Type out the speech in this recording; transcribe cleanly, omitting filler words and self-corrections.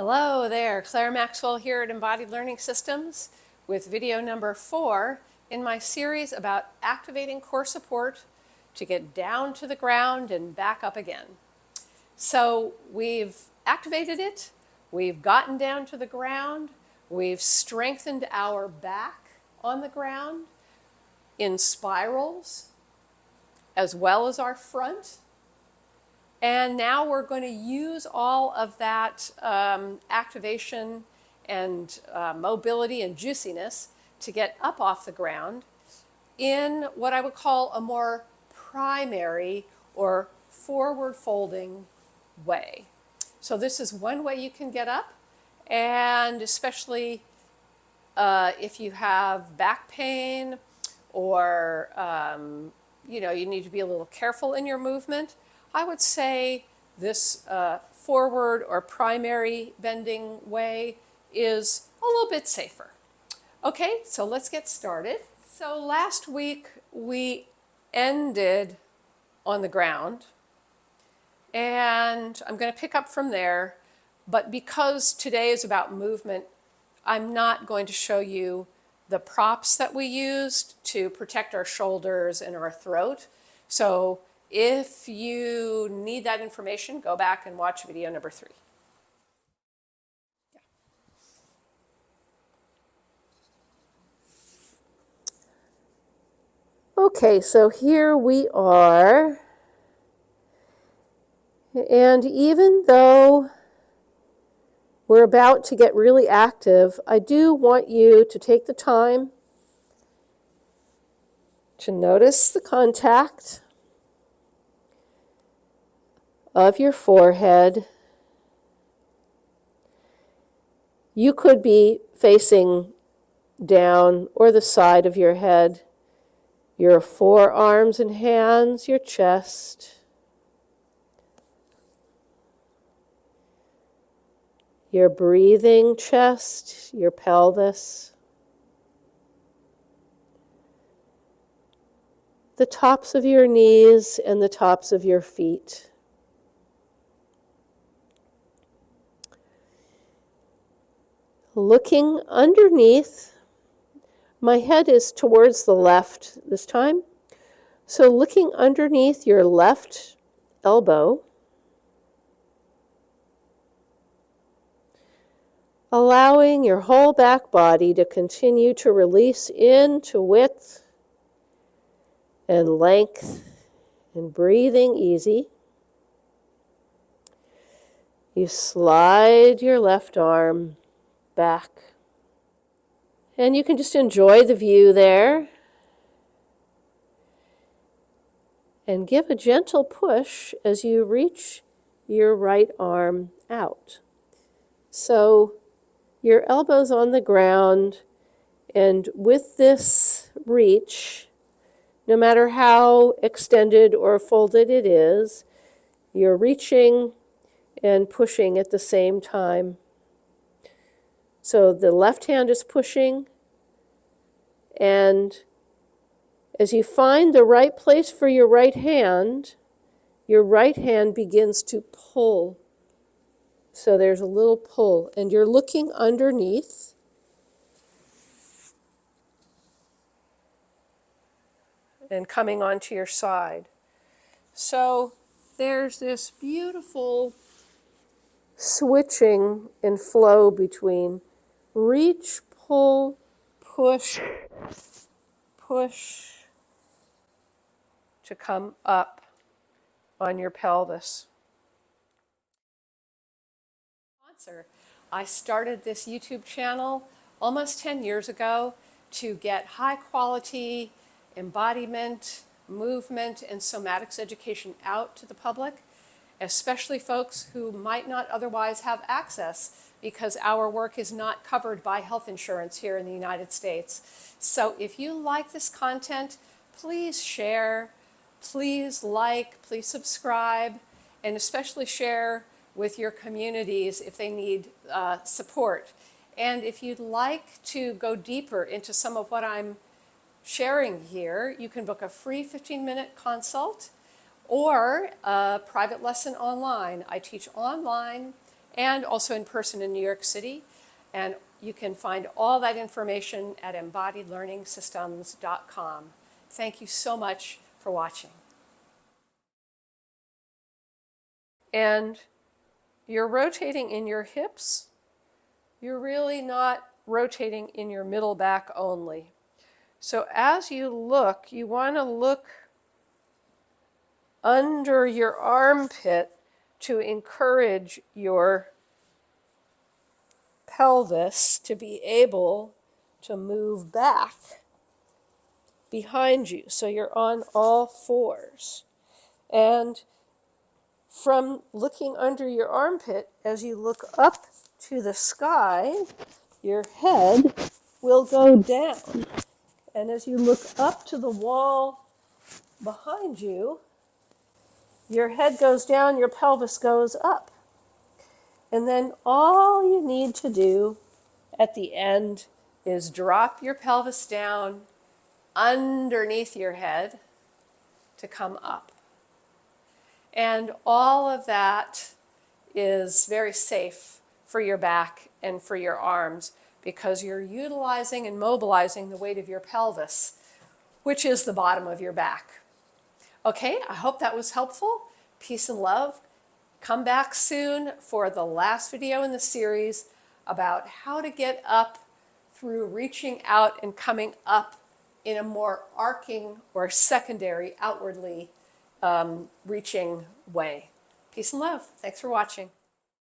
Hello there, Claire Maxwell here at Embodied Learning Systems with video number 4 in my series about activating core support to get down to the ground and back up again. So we've activated it, we've gotten down to the ground, we've strengthened our back on the ground in spirals as well as our front. And now we're going to use all of that activation and mobility and juiciness to get up off the ground in what I would call a more primary or forward folding way. So this is one way you can get up, and especially if you have back pain or you need to be a little careful in your movement, I would say this forward or primary bending way is a little bit safer. Okay, so let's get started. So last week we ended on the ground, and I'm going to pick up from there, but because today is about movement, I'm not going to show you the props that we used to protect our shoulders and our throat. So if you need that information, go back and watch video number 3. Okay, so here we are. And even though we're about to get really active, I do want you to take the time to notice the contact of your forehead. You could be facing down or the side of your head, your forearms and hands, your chest, your breathing chest, your pelvis, the tops of your knees and the tops of your feet. Looking underneath, my head is towards the left this time. So looking underneath your left elbow, allowing your whole back body to continue to release into width and length and breathing easy. You slide your left arm back. And you can just enjoy the view there. And give a gentle push as you reach your right arm out. So your elbow's on the ground, and with this reach, no matter how extended or folded it is, you're reaching and pushing at the same time. So the left hand is pushing, and as you find the right place for your right hand begins to pull. So there's a little pull, and you're looking underneath. And coming onto your side. So there's this beautiful switching and flow between reach, pull, push, push to come up on your pelvis. I started this YouTube channel almost 10 years ago to get high quality embodiment, movement, and somatics education out to the public, especially folks who might not otherwise have access because our work is not covered by health insurance here in the United States. So if you like this content, please share, please like, please subscribe, and especially share with your communities if they need support. And if you'd like to go deeper into some of what I'm sharing here, you can book a free 15-minute consult or a private lesson online. I teach online and also in person in New York City. And you can find all that information at embodiedlearningsystems.com. Thank you so much for watching. And you're rotating in your hips. You're really not rotating in your middle back only. So as you look, you want to look under your armpit to encourage your pelvis to be able to move back behind you. So you're on all fours. And from looking under your armpit, as you look up to the sky, your head will go down. And as you look up to the wall behind you, your head goes down, your pelvis goes up. And then all you need to do at the end is drop your pelvis down underneath your head to come up. And all of that is very safe for your back and for your arms because you're utilizing and mobilizing the weight of your pelvis, which is the bottom of your back. Okay, I hope that was helpful. Peace and love. Come back soon for the last video in the series about how to get up through reaching out and coming up in a more arcing or secondary, outwardly reaching way. Peace and love. Thanks for watching.